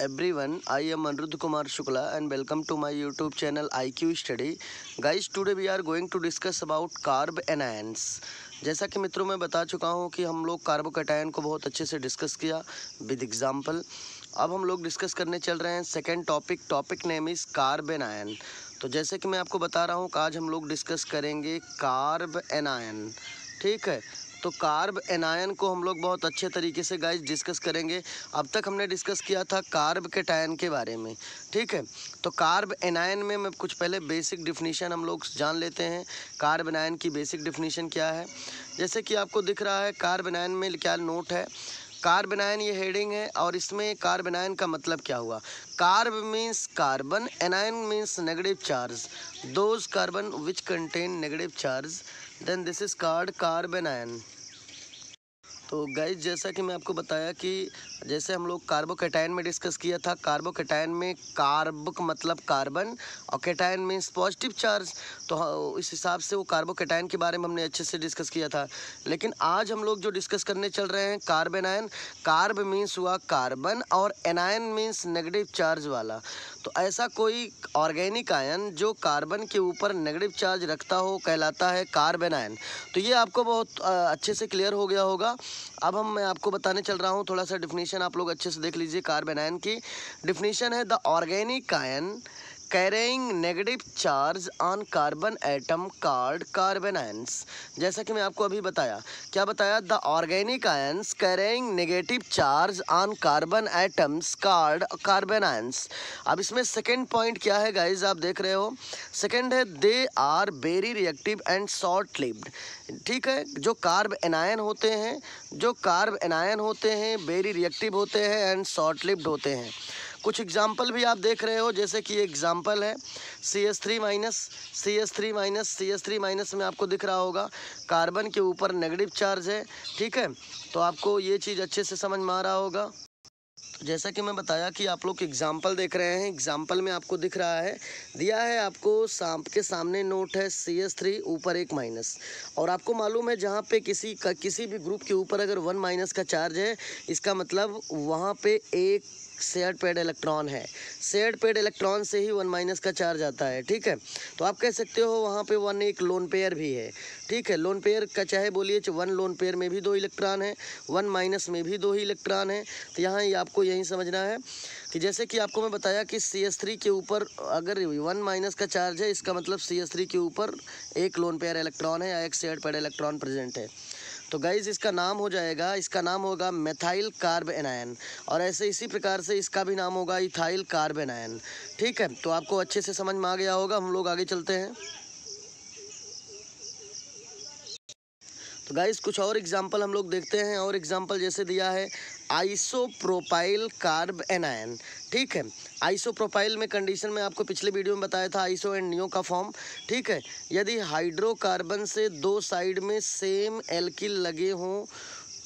everyone, I am Anirudh Kumar Shukla and welcome to my YouTube channel IQ Study. Guys, today we are going to discuss about carb anions. जैसा कि मित्रों मैं बता चुका हूं कि हम लोग कार्बोकैटायन को बहुत अच्छे से डिस्कस किया विद एग्जांपल। अब हम लोग डिस्कस करने चल रहे हैं second topic name is carb anion. तो जैसे कि मैं आपको बता रहा हूं कि आज हम लोग डिस्कस करेंगे कार्ब एनायन, ठीक है। तो कार्ब एनायन को हम लोग बहुत अच्छे तरीके से गाइस डिस्कस करेंगे। अब तक हमने डिस्कस किया था कार्ब कैटायन के बारे में, ठीक है। तो कार्ब एनायन में मैं कुछ पहले बेसिक डिफिनीशन हम लोग जान लेते हैं। कार्ब एनायन की बेसिक डिफिनीशन क्या है, जैसे कि आपको दिख रहा है कार्ब एनायन में क्या नोट है। कार्ब एनायन ये हेडिंग है और इसमें कार्ब एनायन का मतलब क्या हुआ। Carb means carbon, anion means negative charge, those carbon which contain negative charge, then this is called carb anion. तो गाइज जैसा कि मैं आपको बताया कि जैसे हम लोग कार्बोकैटायन में डिस्कस किया था, कार्बोकैटायन में कार्ब का मतलब कार्बन और कैटायन मीन्स पॉजिटिव चार्ज। तो इस हिसाब से वो कार्बोकैटायन के बारे में हमने अच्छे से डिस्कस किया था। लेकिन आज हम लोग जो डिस्कस करने चल रहे हैं कार्ब एनायन। कार्ब मीन्स हुआ कार्बन और एनायन मीन्स नेगेटिव चार्ज वाला। तो ऐसा कोई ऑर्गेनिक आयन जो कार्बन के ऊपर नेगेटिव चार्ज रखता हो कहलाता है कार्ब एनायन। तो ये आपको बहुत अच्छे से क्लियर हो गया होगा। अब मैं आपको बताने चल रहा हूँ थोड़ा सा डिफिनीशन, आप लोग अच्छे से देख लीजिए। कार्ब एनायन की डिफिनीशन है the organic ion carrying negative charge on carbon atom called carbon ions. जैसा कि मैं आपको अभी बताया, क्या बताया, the organic ions carrying negative charge on carbon atoms called carbon ions. अब इसमें सेकंड पॉइंट क्या है गाइज, आप देख रहे हो। सेकंड है they are very reactive and short lived, ठीक है। जो कार्ब एनायन होते हैं वेरी रिएक्टिव होते हैं एंड शॉर्ट लिव्ड होते हैं। कुछ एग्जाम्पल भी आप देख रहे हो, जैसे कि एग्जाम्पल है CH3 माइनस में आपको दिख रहा होगा कार्बन के ऊपर नेगेटिव चार्ज है, ठीक है। तो आपको ये चीज़ अच्छे से समझ में आ रहा होगा। तो जैसा कि मैं बताया कि आप लोग एग्जाम्पल देख रहे हैं, एग्जाम्पल में आपको दिख रहा है, दिया है आपको के सामने नोट है CH3 ऊपर एक माइनस, और आपको मालूम है जहाँ पे किसी भी ग्रुप के ऊपर अगर 1 माइनस का चार्ज है, इसका मतलब वहाँ पे एक शेयर्ड पेड इलेक्ट्रॉन है। शेयर्ड पेड इलेक्ट्रॉन से ही 1 माइनस का चार्ज आता है, ठीक है। तो आप कह सकते हो वहाँ पे 1 एक लोन पेयर भी है, ठीक है। लोन पेयर का चाहे बोलिए 1 लोन पेयर में भी 2 इलेक्ट्रॉन है, 1 माइनस में भी 2 ही इलेक्ट्रॉन है। तो यहाँ ये आपको यही समझना है कि जैसे कि आपको मैं बताया कि CH3 के ऊपर अगर 1 माइनस का चार्ज है, इसका मतलब CH3 के ऊपर एक लोन पेयर इलेक्ट्रॉन है या एक शेयर्ड पेड इलेक्ट्रॉन प्रेजेंट है। तो गाइज इसका नाम होगा मेथाइल कार्ब एनायन, और ऐसे इसी प्रकार से इसका भी नाम होगा इथाइल कार्ब एनायन, ठीक है। तो आपको अच्छे से समझ में आ गया होगा। हम लोग आगे चलते हैं। तो गाइस कुछ और एग्जांपल हम लोग देखते हैं, और एग्जांपल जैसे दिया है आइसोप्रोपाइल कार्ब एनायन, ठीक है। आइसोप्रोपाइल में कंडीशन में आपको पिछले वीडियो में बताया था आइसो एंड नियो का फॉर्म, ठीक है। यदि हाइड्रोकार्बन से 2 साइड में सेम एल्किल लगे हों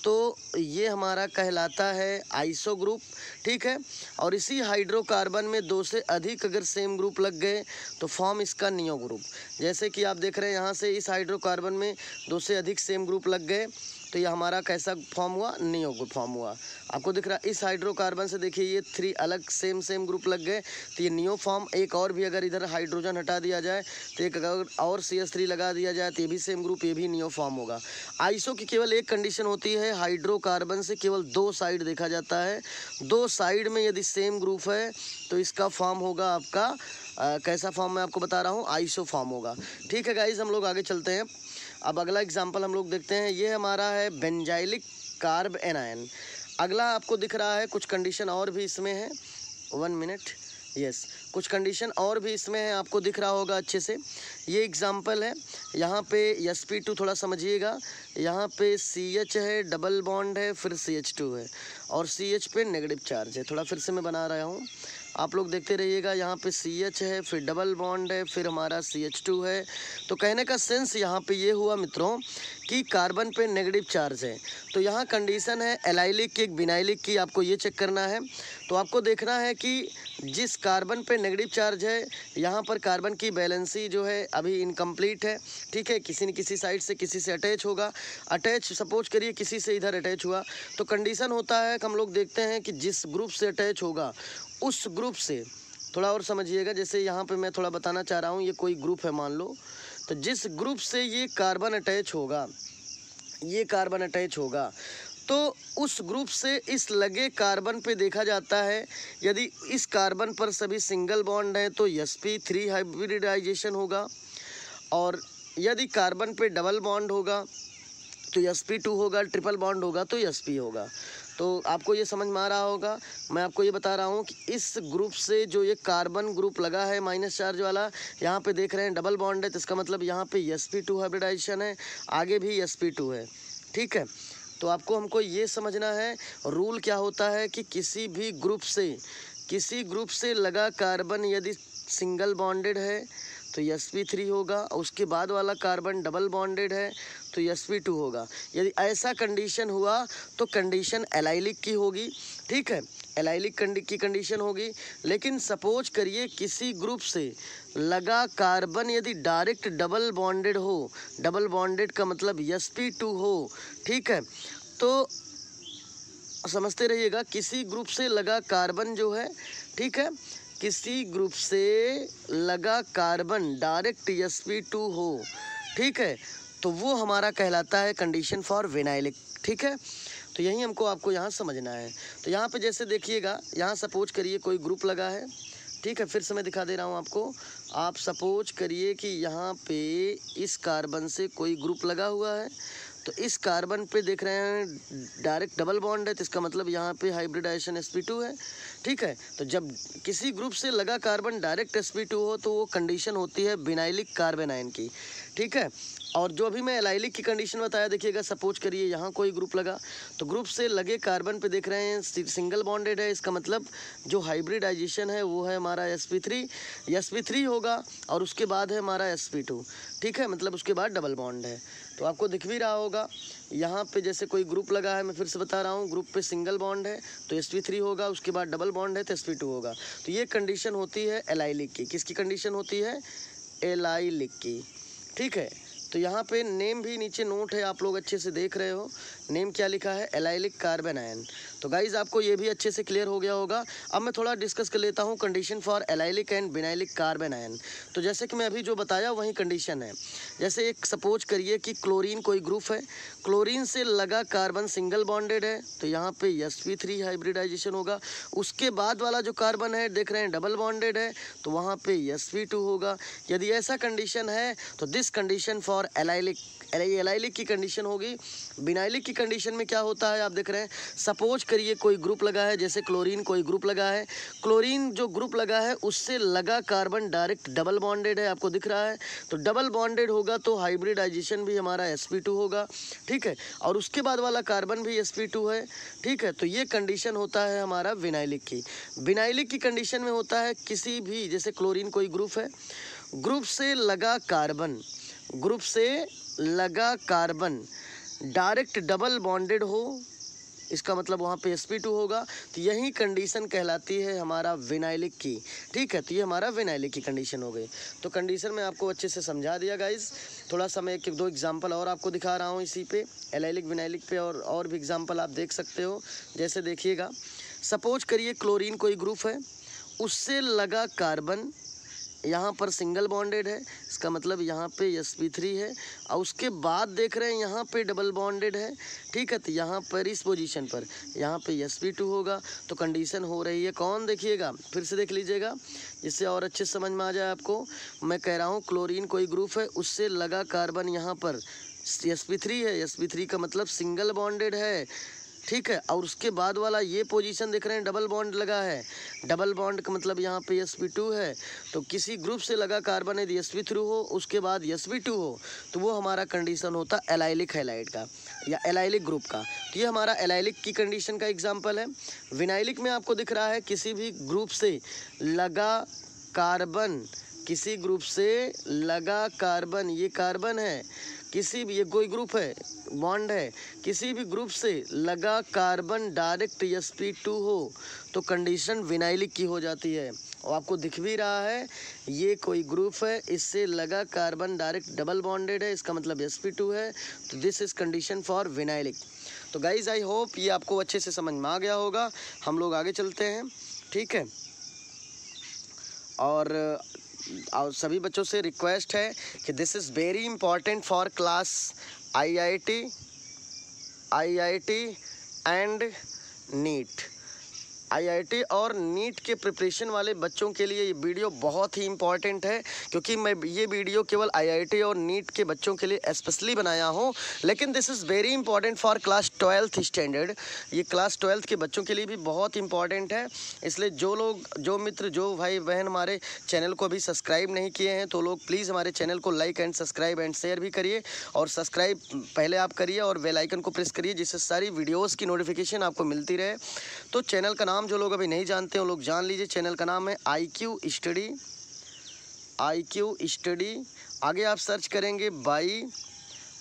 तो ये हमारा कहलाता है आइसो ग्रुप, ठीक है। और इसी हाइड्रोकार्बन में 2 से अधिक अगर सेम ग्रुप लग गए तो फॉर्म इसका नियो ग्रुप। जैसे कि आप देख रहे हैं यहाँ से इस हाइड्रोकार्बन में 2 से अधिक सेम ग्रुप लग गए तो ये हमारा कैसा फॉर्म हुआ, नियो ग्रुप फॉर्म हुआ। आपको दिख रहा है इस हाइड्रोकार्बन से देखिए ये 3 अलग सेम ग्रुप लग गए तो ये नियो फॉर्म। एक और भी अगर इधर हाइड्रोजन हटा दिया जाए तो एक अगर और CH3 लगा दिया जाए तो ये भी सेम ग्रुप, ये भी नियो फॉर्म होगा। आइसो की केवल एक कंडीशन होती है, हाइड्रोकार्बन से केवल 2 साइड देखा जाता है। 2 साइड में यदि सेम ग्रुप है तो इसका फॉर्म होगा आपका कैसा फॉर्म मैं आपको बता रहा हूँ, आइसो फॉर्म होगा, ठीक है। गाइज हम लोग आगे चलते हैं। अब अगला एग्जाम्पल हम लोग देखते हैं, ये हमारा है बेंजाइलिक कार्ब एनायन। अगला आपको दिख रहा है कुछ कंडीशन और भी इसमें है, 1 मिनट, यस, कुछ कंडीशन और भी इसमें है, आपको दिख रहा होगा अच्छे से। ये एग्जाम्पल है, यहाँ पे sp2 थोड़ा समझिएगा, यहाँ पे CH है, डबल बॉन्ड है, फिर CH2 है और CH पे नेगेटिव चार्ज है। थोड़ा फिर से मैं बना रहा हूँ, आप लोग देखते रहिएगा। यहाँ पे CH है, फिर डबल बॉन्ड है, फिर हमारा CH2 है। तो कहने का सेंस यहाँ पे ये हुआ मित्रों कि कार्बन पे नेगेटिव चार्ज है। तो यहाँ कंडीशन है एलाइलिक की, एक बिनाइलिक की, आपको ये चेक करना है। तो आपको देखना है कि जिस कार्बन पे नेगेटिव चार्ज है यहाँ पर कार्बन की बैलेंसी जो है अभी इनकम्प्लीट है, ठीक है। किसी न किसी साइड से किसी से अटैच होगा, अटैच सपोज करिए किसी से इधर अटैच हुआ तो कंडीशन होता है कि हम लोग देखते हैं कि जिस ग्रुप से अटैच होगा उस ग्रुप से, थोड़ा और समझिएगा, जैसे यहाँ पे मैं थोड़ा बताना चाह रहा हूँ, ये कोई ग्रुप है मान लो, तो जिस ग्रुप से ये कार्बन अटैच होगा, ये कार्बन अटैच होगा, तो उस ग्रुप से इस लगे कार्बन पे देखा जाता है, यदि इस कार्बन पर सभी सिंगल बॉन्ड हैं तो sp3 हाइब्रिडाइजेशन होगा, और यदि कार्बन पे डबल बॉन्ड होगा तो sp2 होगा, ट्रिपल बॉन्ड होगा तो sp होगा। तो आपको ये समझ में आ रहा होगा। मैं आपको ये बता रहा हूँ कि इस ग्रुप से जो ये कार्बन ग्रुप लगा है माइनस चार्ज वाला, यहाँ पे देख रहे हैं डबल बॉन्ड है, तो इसका मतलब यहाँ पे sp2 हाइब्रिडाइजेशन है, आगे भी sp2 है, ठीक है। तो आपको हमको ये समझना है रूल क्या होता है कि किसी ग्रुप से लगा कार्बन यदि सिंगल बॉन्डेड है तो sp3 होगा, और उसके बाद वाला कार्बन डबल बॉन्डेड है तो sp2 होगा। यदि ऐसा कंडीशन हुआ तो कंडीशन एलाइलिक की होगी, ठीक है, एलाइलिक की कंडीशन होगी। लेकिन सपोज करिए किसी ग्रुप से लगा कार्बन यदि डायरेक्ट डबल बॉन्डेड हो, डबल बॉन्डेड का मतलब sp2 हो, ठीक है, तो समझते रहिएगा, किसी ग्रुप से लगा कार्बन जो है, ठीक है, किसी ग्रुप से लगा कार्बन डायरेक्ट sp2 हो, ठीक है, तो वो हमारा कहलाता है कंडीशन फॉर विनाइलिक, ठीक है। तो यही हमको आपको यहाँ समझना है। तो यहाँ पे जैसे देखिएगा, यहाँ सपोज करिए कोई ग्रुप लगा है, ठीक है, फिर से मैं दिखा दे रहा हूँ आपको। आप सपोज करिए कि यहाँ पे इस कार्बन से कोई ग्रुप लगा हुआ है, तो इस कार्बन पे देख रहे हैं डायरेक्ट डबल बॉन्ड है, तो इसका मतलब यहाँ पे हाइब्रिडाइजेशन sp2 है, ठीक है। तो जब किसी ग्रुप से लगा कार्बन डायरेक्ट sp2 हो तो वो कंडीशन होती है विनाइलिक कार्बन आयन की, ठीक है। और जो अभी मैं एलाइलिक की कंडीशन बताया, देखिएगा, सपोज करिए यहाँ कोई ग्रुप लगा, तो ग्रुप से लगे कार्बन पे देख रहे हैं सिंगल बॉन्डेड है, इसका मतलब जो हाइब्रिडाइजेशन है वो है हमारा sp3 होगा, और उसके बाद है हमारा sp2, ठीक है, मतलब उसके बाद डबल बॉन्ड है। तो आपको दिख भी रहा होगा, यहाँ पे जैसे कोई ग्रुप लगा है, मैं फिर से बता रहा हूँ, ग्रुप पे सिंगल बॉन्ड है तो sp3 होगा, उसके बाद डबल बॉन्ड है तो sp2 होगा। तो ये कंडीशन होती है एलाइलिक की। किसकी कंडीशन होती है? एलाइलिक की, ठीक है। तो यहाँ पे नेम भी नीचे नोट है, आप लोग अच्छे से देख रहे हो, नेम क्या लिखा है? Allylic carbon ion. तो गाइज आपको ये भी अच्छे से क्लियर हो गया होगा। अब मैं थोड़ा डिस्कस कर लेता हूँ condition for allylic and vinylic carbon ion. तो जैसे कि मैं अभी जो बताया वही कंडीशन है। जैसे एक सपोज करिए कि क्लोरीन कोई ग्रुप है, क्लोरीन से लगा कार्बन सिंगल बॉन्डेड है, तो यहाँ पे sp3 हाइब्रिडाइजेशन होगा। उसके बाद वाला जो कार्बन है देख रहे हैं डबल बॉन्डेड है, तो वहाँ पे sp2 होगा। यदि ऐसा कंडीशन है तो दिस कंडीशन फॉर एलाइलिक की कंडीशन होगी। विनाइलिक की कंडीशन में क्या होता है आप देख रहे हैं, सपोज करिए कोई ग्रुप लगा है, जैसे क्लोरीन कोई ग्रुप लगा है, क्लोरीन जो ग्रुप लगा है उससे लगा कार्बन डायरेक्ट डबल बॉन्डेड है, आपको दिख रहा है, तो डबल बॉन्डेड होगा तो हाइब्रिडाइजेशन भी हमारा sp2 होगा, ठीक है, और उसके बाद वाला कार्बन भी sp2 है, ठीक है। तो ये कंडीशन होता है हमारा विनाइलिक की। विनाइलिक की कंडीशन में होता है किसी भी, जैसे क्लोरीन कोई ग्रुप है, ग्रुप से लगा कार्बन डायरेक्ट डबल बॉन्डेड हो, इसका मतलब वहाँ पे sp2 होगा, तो यही कंडीशन कहलाती है हमारा विनाइलिक की, ठीक है। तो ये हमारा विनाइलिक की कंडीशन हो गई। तो कंडीशन मैं आपको अच्छे से समझा दिया गाइज। थोड़ा सा मैं एक दो एग्जांपल और आपको दिखा रहा हूँ इसी पे, एलाइलिक विनाइलिक पे, और भी एग्जांपल आप देख सकते हो। जैसे देखिएगा, सपोज करिए क्लोरीन कोई ग्रुप है, उससे लगा कार्बन यहाँ पर सिंगल बॉन्डेड है, इसका मतलब यहाँ पे sp3 है, और उसके बाद देख रहे हैं यहाँ पे डबल बॉन्डेड है, ठीक है। तो यहाँ पर इस पोजीशन पर यहाँ पे sp2 होगा। तो कंडीशन हो रही है कौन, देखिएगा, फिर से देख लीजिएगा जिससे और अच्छे समझ में आ जाए आपको। मैं कह रहा हूँ क्लोरीन कोई ग्रुप है, उससे लगा कार्बन यहाँ पर sp3 है, sp3 का मतलब सिंगल बॉन्डेड है, ठीक है, और उसके बाद वाला ये पोजीशन देख रहे हैं डबल बॉन्ड लगा है, डबल बॉन्ड का मतलब यहाँ पे sp2 है। तो किसी ग्रुप से लगा कार्बन यदि sp3 हो, उसके बाद sp2 हो, तो वो हमारा कंडीशन होता है एलाइलिक हैलाइड का या एलाइलिक ग्रुप का। तो ये हमारा एलाइलिक की कंडीशन का एग्जाम्पल है। विनाइलिक में आपको दिख रहा है किसी भी ग्रुप से लगा कार्बन, किसी ग्रुप से लगा कार्बन, ये कार्बन है, किसी भी, ये कोई ग्रुप है, बॉन्ड है, किसी भी ग्रुप से लगा कार्बन डायरेक्ट sp2 हो, तो कंडीशन विनाइलिक की हो जाती है। और आपको दिख भी रहा है ये कोई ग्रुप है, इससे लगा कार्बन डायरेक्ट डबल बॉन्डेड है, इसका मतलब sp2 है, तो this is condition for vinylic. तो गाइज आई होप ये आपको अच्छे से समझ में आ गया होगा। हम लोग आगे चलते हैं, ठीक है। और सभी बच्चों से रिक्वेस्ट है कि this is very important for class IIT and NEET. IIT और नीट के प्रिपरेशन वाले बच्चों के लिए ये वीडियो बहुत ही इम्पॉर्टेंट है, क्योंकि मैं ये वीडियो केवल आईआईटी और नीट के बच्चों के लिए स्पेशली बनाया हूँ, लेकिन this is very important for class 12th standard. ये क्लास 12th के बच्चों के लिए भी बहुत इंपॉर्टेंट है। इसलिए जो लोग, जो मित्र, जो भाई बहन हमारे चैनल को अभी सब्सक्राइब नहीं किए हैं, तो लोग प्लीज़ हमारे चैनल को like and subscribe and share भी करिए। और सब्सक्राइब पहले आप करिए और बेल आइकन को प्रेस करिए, जिससे सारी वीडियोज़ की नोटिफिकेशन आपको मिलती रहे। तो चैनल का नाम जो लोग अभी नहीं जानते हैं वो लोग जान लीजिए। चैनल का नाम है IQ स्टडी। आगे आप सर्च करेंगे बाई,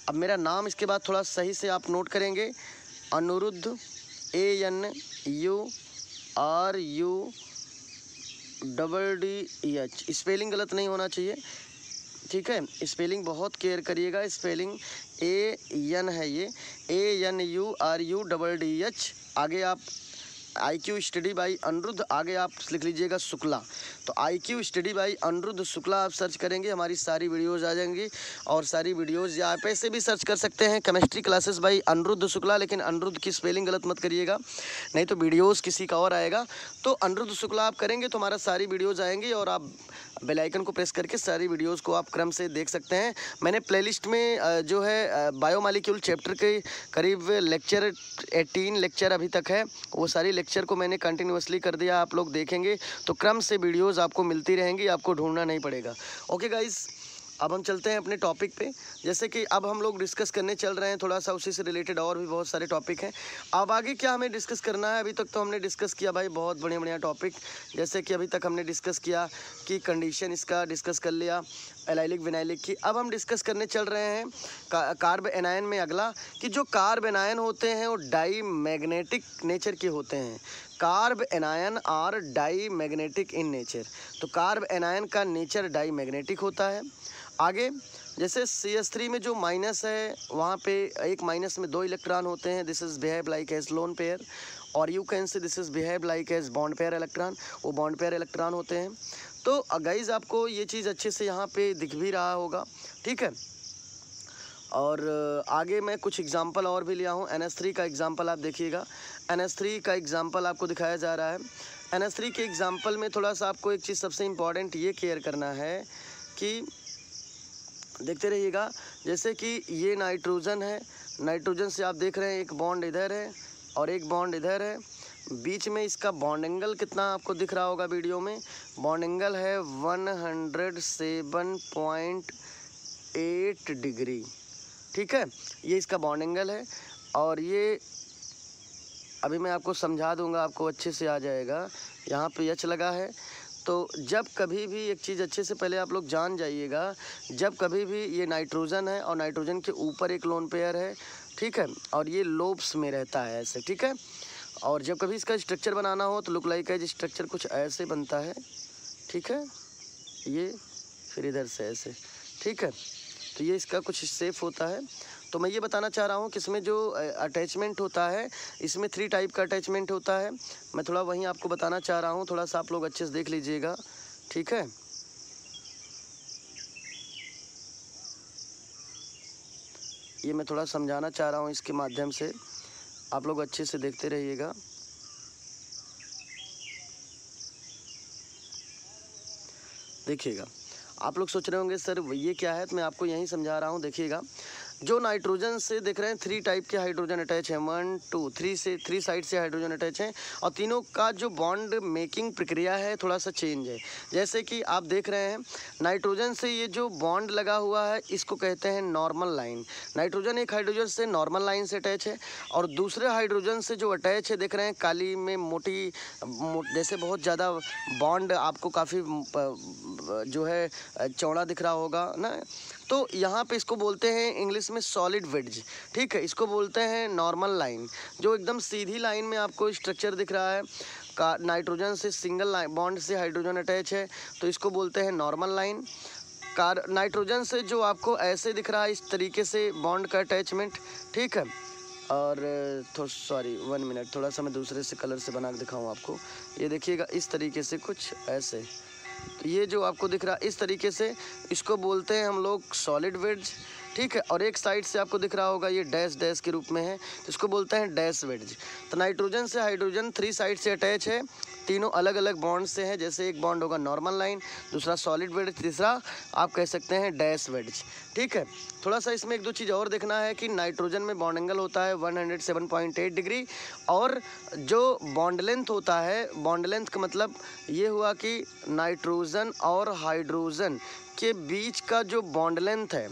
अब मेरा नाम इसके बाद थोड़ा सही से आप नोट करेंगे, अनिरुद्ध, ANURUDDH। स्पेलिंग गलत नहीं होना चाहिए, ठीक है। स्पेलिंग बहुत केयर करिएगा। स्पेलिंग AN है, ये ANURUDDH। आगे आप IQ स्टडी बाई अनिरुद्ध, आगे आप लिख लीजिएगा शुक्ला। तो IQ study by Anirudh Shukla आप सर्च करेंगे, हमारी सारी वीडियोस आ जाएंगी। और सारी वीडियोस या आप ऐसे भी सर्च कर सकते हैं, chemistry classes by Anirudh Shukla, लेकिन अनिरुद्ध की स्पेलिंग गलत मत करिएगा, नहीं तो वीडियोस किसी का और आएगा। तो अनिरुद्ध शुक्ला आप करेंगे तो हमारा सारी वीडियोज़ आएंगी, और आप बेल आइकन को प्रेस करके सारी वीडियोस को आप क्रम से देख सकते हैं। मैंने प्लेलिस्ट में जो है बायोमॉलिक्यूल चैप्टर के करीब लेक्चर 18 लेक्चर अभी तक है, वो सारी लेक्चर को मैंने कंटिन्यूअसली कर दिया। आप लोग देखेंगे तो क्रम से वीडियोस आपको मिलती रहेंगी, आपको ढूंढना नहीं पड़ेगा। ओके गाइस, अब हम चलते हैं अपने टॉपिक पे। जैसे कि अब हम लोग डिस्कस करने चल रहे हैं थोड़ा सा उसी से रिलेटेड, और भी बहुत सारे टॉपिक हैं। अब आगे क्या हमें डिस्कस करना है, अभी तक तो हमने डिस्कस किया भाई बहुत बढ़िया बढ़िया टॉपिक। जैसे कि अभी तक हमने डिस्कस किया कि कंडीशन, इसका डिस्कस कर लिया, एलाइलिक विनाइलिक की। अब हम डिस्कस करने चल रहे हैं कार्ब एनायन में अगला, कि जो कार्ब एनायन होते हैं वो डाई मैग्नेटिक नेचर के होते हैं। Carb anion are diamagnetic in nature. तो कार्ब एनायन का नेचर डाई मैग्नेटिक होता है। आगे जैसे CH3 में जो माइनस है, वहाँ पे एक माइनस में 2 इलेक्ट्रॉन होते हैं, this is behave like as lone pair, और you can say this is behave like as bond pair electron, वो बॉन्ड पेयर इलेक्ट्रॉन होते हैं। तो गाइज आपको ये चीज़ अच्छे से यहाँ पे दिख भी रहा होगा, ठीक है। और आगे मैं कुछ एग्जांपल और भी लिया हूँ। NH3 का एग्जांपल आप देखिएगा, NH3 का एग्जांपल आपको दिखाया जा रहा है। NH3 के एग्जांपल में थोड़ा सा आपको एक चीज़ सबसे इम्पॉर्टेंट ये केयर करना है कि देखते रहिएगा। जैसे कि ये नाइट्रोजन है, नाइट्रोजन से आप देख रहे हैं एक बॉन्ड इधर है और एक बॉन्ड इधर है, बीच में इसका बॉन्ड एंगल कितना आपको दिख रहा होगा वीडियो में, बॉन्ड एंगल है 107.8 डिग्री, ठीक है। ये इसका बॉन्ड एंगल है, और ये अभी मैं आपको समझा दूंगा, आपको अच्छे से आ जाएगा। यहाँ पे H लगा है। तो जब कभी भी एक चीज़ अच्छे से पहले आप लोग जान जाइएगा, जब कभी भी ये नाइट्रोजन है और नाइट्रोजन के ऊपर एक लोन पेयर है, ठीक है, और ये लोब्स में रहता है ऐसे, ठीक है। और जब कभी इसका स्ट्रक्चर बनाना हो तो लुक लाइक एज स्ट्रक्चर कुछ ऐसे बनता है, ठीक है, ये फिर इधर से ऐसे, ठीक है। तो ये इसका कुछ शेप होता है। तो मैं ये बताना चाह रहा हूँ कि इसमें जो अटैचमेंट होता है, इसमें 3 टाइप का अटैचमेंट होता है। मैं थोड़ा वहीं आपको बताना चाह रहा हूँ, थोड़ा सा आप लोग अच्छे से देख लीजिएगा, ठीक है। ये मैं थोड़ा समझाना चाह रहा हूँ इसके माध्यम से, आप लोग अच्छे से देखते रहिएगा। देखिएगा, आप लोग सोच रहे होंगे सर ये क्या है, तो मैं आपको यहीं समझा रहा हूँ। देखिएगा, जो नाइट्रोजन से देख रहे हैं 3 टाइप के हाइड्रोजन अटैच हैं, 1 2 3 से 3 साइड से हाइड्रोजन अटैच हैं, और तीनों का जो बॉन्ड मेकिंग प्रक्रिया है थोड़ा सा चेंज है। जैसे कि आप देख रहे हैं नाइट्रोजन से ये जो बॉन्ड लगा हुआ है इसको कहते हैं नॉर्मल लाइन। नाइट्रोजन एक हाइड्रोजन से नॉर्मल लाइन से अटैच है, और दूसरे हाइड्रोजन से जो अटैच है देख रहे हैं काली में मोटी, जैसे बहुत ज़्यादा बॉन्ड आपको काफ़ी जो है चौड़ा दिख रहा होगा ना। तो यहाँ पे इसको बोलते हैं इंग्लिश में सॉलिड वेड्ज, ठीक है। इसको बोलते हैं नॉर्मल लाइन, जो एकदम सीधी लाइन में आपको स्ट्रक्चर दिख रहा है। का नाइट्रोजन से सिंगल बॉन्ड से हाइड्रोजन अटैच है, तो इसको बोलते हैं नॉर्मल लाइन। नाइट्रोजन से जो आपको ऐसे दिख रहा है इस तरीके से बॉन्ड का अटैचमेंट, ठीक है। और सॉरी 1 मिनट, थोड़ा सा मैं दूसरे से कलर से बना के दिखाऊँ आपको। ये देखिएगा इस तरीके से कुछ ऐसे, ये जो आपको दिख रहा है इस तरीके से, इसको बोलते हैं हम लोग सॉलिड वेड्ज, ठीक है। और एक साइड से आपको दिख रहा होगा ये डैश डैश के रूप में है, तो इसको बोलते हैं डैश वेड्ज। तो नाइट्रोजन से हाइड्रोजन 3 साइड से अटैच है, तीनों अलग अलग बॉन्ड से है। जैसे एक बॉन्ड होगा नॉर्मल लाइन, दूसरा सॉलिड वेड्ज, तीसरा आप कह सकते हैं डैश वेड्ज, ठीक है। थोड़ा सा इसमें एक दो चीज़ और देखना है कि नाइट्रोजन में बॉन्ड एंगल होता है 107.8 डिग्री, और जो बॉन्ड लेंथ होता है, बॉन्ड लेंथ का मतलब ये हुआ कि नाइट्रोजन और हाइड्रोजन के बीच का जो बॉन्ड लेंथ है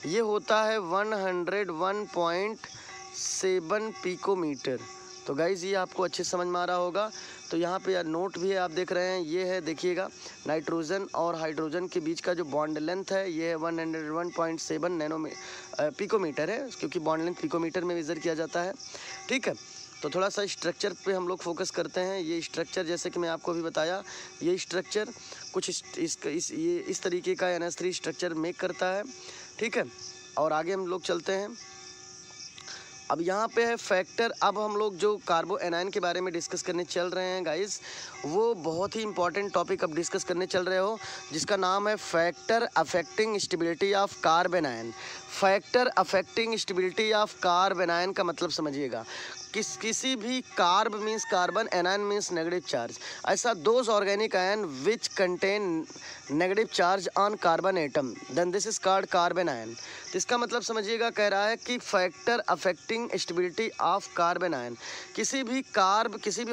ये होता है 101.7 पिकोमीटर। तो गाइज़ ये आपको अच्छे समझ में आ रहा होगा। तो यहाँ पे यार नोट भी है, आप देख रहे हैं, ये है, देखिएगा, नाइट्रोजन और हाइड्रोजन के बीच का जो बॉन्ड लेंथ है ये है 101.7 पिकोमीटर है, क्योंकि बॉन्ड लेंथ पिकोमीटर में मेज़र किया जाता है, ठीक है। तो थोड़ा सा स्ट्रक्चर पे हम लोग फोकस करते हैं। ये स्ट्रक्चर जैसे कि मैं आपको अभी बताया, ये स्ट्रक्चर कुछ इस तरीके का NH3 स्ट्रक्चर मेक करता है, ठीक है। और आगे हम लोग चलते हैं। अब यहाँ पे है फैक्टर। अब हम लोग जो कार्बो एनायन के बारे में डिस्कस करने चल रहे हैं गाइस, वो बहुत ही इंपॉर्टेंट टॉपिक अब डिस्कस करने चल रहे हो, जिसका नाम है factor affecting stability of carb anion. Factor affecting stability of carb anion का मतलब समझिएगा, किसी भी carb means carbon, anion means negative charge, ऐसा those organic ion which contain negative charge on carbon atom, then this is called carbon ion. तो इसका मतलब समझिएगा, कह रहा है कि factor affecting stability of carbon ion, किसी भी